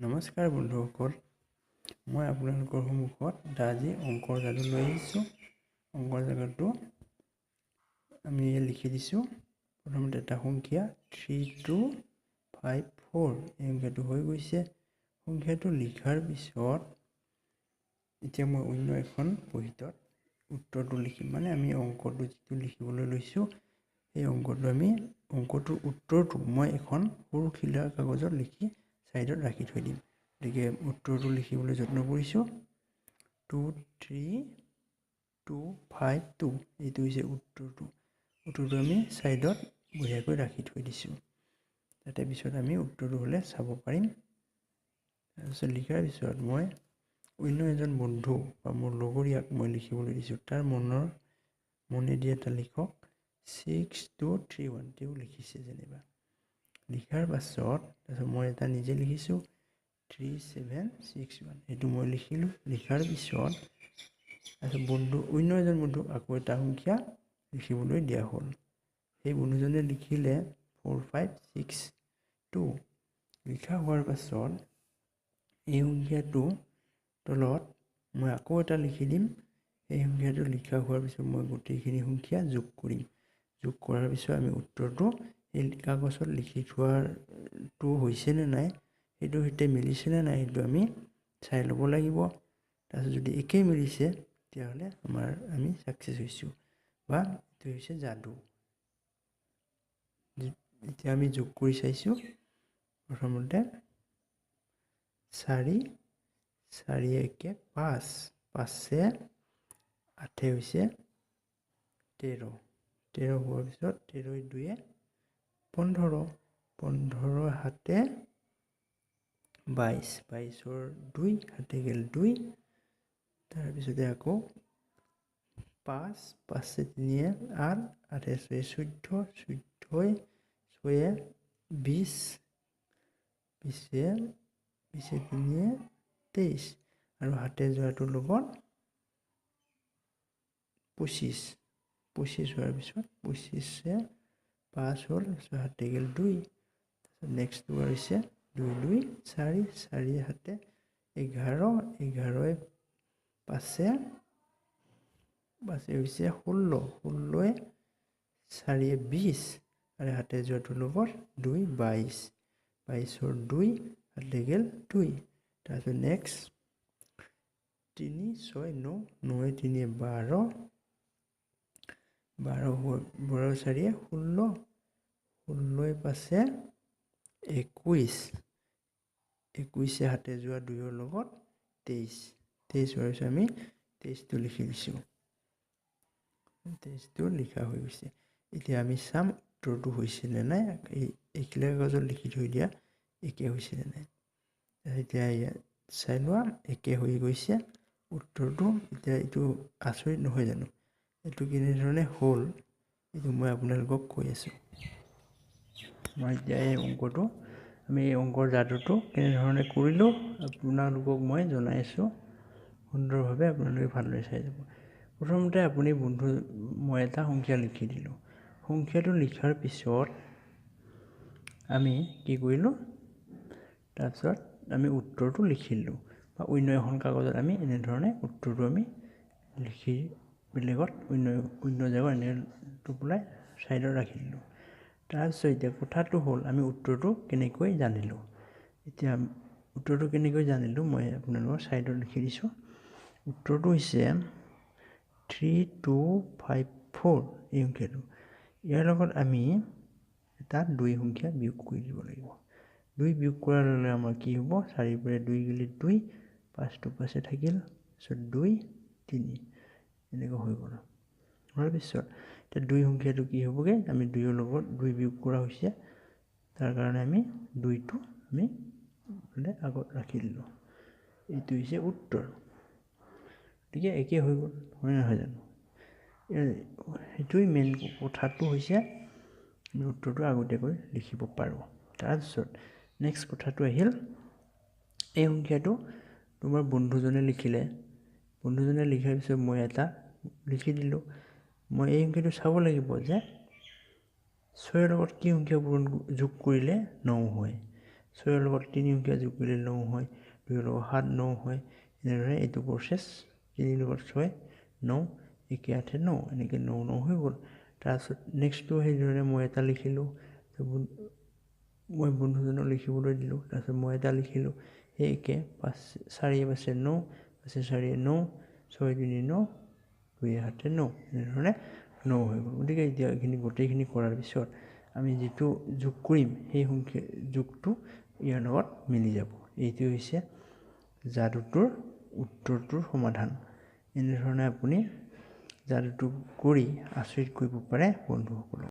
নমস্কাৰ বন্ধুসকল, মই আপোনালোকৰ সন্মুখত আজি অংকৰ যাদু লৈ আহিছোঁ। অংকৰ যাদুটো আমি লিখি দিছোঁ। প্ৰথমতে এটা সংখ্যা 3254 এই সংখ্যাটো হৈ গৈছে। সংখ্যাটো লিখাৰ পিছত এতিয়া মই অন্য এখন বহীত উত্তৰটো লিখিম। মানে আমি অংকটো যিটো লিখিবলৈ লৈছোঁ সেই অংকটোৰ উত্তৰটো মই এখন সৰু শিলাৰ কাগজত লিখি সাইডত ৰাখি থৈ দিম। গতিকে উত্তৰটো লিখিবলৈ যত্ন কৰিছোঁ। 23252 এইটো হৈছে উত্তৰটো আমি সাইডত বঢ়িয়াকৈ ৰাখি থৈ দিছোঁ, যাতে পিছত আমি উত্তৰটো হ'লে চাব পাৰিম। তাৰপিছত লিখাৰ পিছত মই অন্য এজন বন্ধু বা মোৰ লগৰীয়াক মই লিখিবলৈ দিছোঁ। তাৰ মনেদি এটা লিখক 6231 তেওঁ লিখিছে যেনিবা। লিখাৰ পাছত মই এটা নিজে লিখিছোঁ 3761 এইটো মই লিখিলোঁ। লিখাৰ পিছত অন্য এজন বন্ধুক আকৌ এটা সংখ্যা লিখিবলৈ দিয়া হ'ল। সেই বন্ধুজনে লিখিলে 4562। লিখা হোৱাৰ পাছত এই সংখ্যাটো তলত মই আকৌ এটা লিখি দিম। এই সংখ্যাটো লিখা হোৱাৰ পিছত মই গোটেইখিনি সংখ্যা যোগ কৰিম। যোগ কৰাৰ পিছত আমি উত্তৰটো এই কাগজত লিখি থোৱাটো হৈছেনে নাই, সেইটোৰ সৈতে মিলিছেনে নাই সেইটো আমি চাই ল'ব লাগিব। তাৰপিছত যদি একেই মিলিছে তেতিয়াহ'লে আমি ছাকচেছ হৈছোঁ বা এইটো হৈছে যাদু। এতিয়া আমি যোগ কৰি চাইছোঁ। প্ৰথমতে 4 একে 5, 5 8 হৈছে 13 হোৱাৰ পিছত 13 2 15, 15 7 22, 22 2 হাতে গেল 2। তাৰপিছতে আকৌ 5 5 3 8 8 6 14, 14 6 20, 20 3 23 আৰু হাতে যোৱাটোৰ লগত 25 হোৱাৰ পিছত 25 5 হ'ল, 6 হাতে গেল 2। নেক্সটটো হৈছে 2 2 4 4 7 11 11 5 হৈছে 16 16 4 20 আৰু হাতে যোৱাটোৰ লগত 2 22 22 2 হাতে গেল 2। তাৰপিছত নেক্সট 3 6 9 9 3 12 12 4 16 16 5 21 21 হাতে যোৱা 2ৰ লগত 23 23 হোৱাৰ পিছত আমি 23টো লিখি দিছোঁ। 23টো লিখা হৈ গৈছে। এতিয়া আমি চাম উত্তৰটো হৈছেনে নাই। এই শিলাৰ কাগজত লিখি থৈ দিয়া একে হৈছেনে নাই। এতিয়া চাই লোৱা একে হৈ গৈছে উত্তৰটো। এতিয়া এইটো আচৰিত নহয় জানো? এইটো কেনেধৰণে হ'ল এইটো মই আপোনালোকক কৈ আছোঁ। মই এতিয়া এই অংকৰ যাদুটো কেনেধৰণে কৰিলোঁ আপোনালোকক মই জনাই আছোঁ। সুন্দৰভাৱে আপোনালোকে ভালদৰে চাই যাব। প্ৰথমতে মই এটা সংখ্যা লিখি দিলোঁ। সংখ্যাটো লিখাৰ পিছত আমি কি কৰিলোঁ, তাৰপিছত আমি উত্তৰটো লিখিলোঁ বা অন্য এখন কাগজত আমি এনেধৰণে উত্তৰটো আমি লিখি বেলেগত অন্য জেগাত এনে টোপোলাই ছাইডত ৰাখি দিলোঁ। তাৰপিছত এতিয়া কথাটো হ'ল আমি উত্তৰটো কেনেকৈ জানিলোঁ। এতিয়া উত্তৰটো কেনেকৈ জানিলোঁ মই আপোনালোকৰ ছাইডত লিখি দিছোঁ। উত্তৰটো হৈছে 3254 এই সংখ্যাটো। ইয়াৰ লগত আমি এটা 2 সংখ্যা বিয়োগ কৰি দিব লাগিব। 2 বিয়োগ কৰাৰ লগে লগে আমাৰ কি হ'ব, 4 পৰা 2 গ'লে 2, 5টো 5 থাকিল, তাৰপিছত 2 3 এনেকৈ হৈ গ'ল। হোৱাৰ পিছত এতিয়া 2 সংখ্যাটো কি হ'বগৈ, আমি 2ৰ লগত 2 বিয়োগ কৰা হৈছে, তাৰ কাৰণে আমি 2টো আমি আগত ৰাখি দিলোঁ। এইটো হৈছে উত্তৰ। গতিকে একে হৈ গ'ল, হয় নহয় জানো? সেইটোৱে মেইন কথাটো হৈছে আমি উত্তৰটো আগতীয়াকৈ লিখিব পাৰোঁ। তাৰপিছত নেক্সট কথাটো আহিল, এই সংখ্যাটো তোমাৰ বন্ধুজনে লিখিলে। বন্ধুজনে লিখাৰ পিছত মই এটা লিখি দিলোঁ। মই এই সংখ্যাটো চাব লাগিব যে 6ৰ লগত কি সংখ্যা যোগ কৰিলে 9 হয়। 6ৰ লগত 3 সংখ্যা যোগ কৰিলে 9 হয়, 2ৰ লগত 7 9 হয়। এনেদৰে এইটো প্ৰচেছ 3ৰ লগত 6 9 1 8 9 এনেকৈ 9 9 হৈ গ'ল। তাৰপিছত নেক্সটটো সেইদৰে মই এটা লিখিলোঁ, মই বন্ধুজনক লিখিবলৈ দিলোঁ, তাৰপিছত মই এটা লিখিলোঁ, সেই একে 4 5 9 5 4 9 6 2 9 2 7 9 এনেধৰণে 9 হৈ গ'ল। গতিকে এতিয়া এইখিনি গোটেইখিনি কৰাৰ পিছত আমি যিটো যোগ কৰিম সেই সংখ্যা যোগটো ইয়াৰ লগত মিলি যাব। এইটো হৈছে যাদুটোৰ উত্তৰটোৰ সমাধান। এনেধৰণে আপুনি যাদুটো কৰি আচৰিত কৰিব পাৰে বন্ধুসকলক।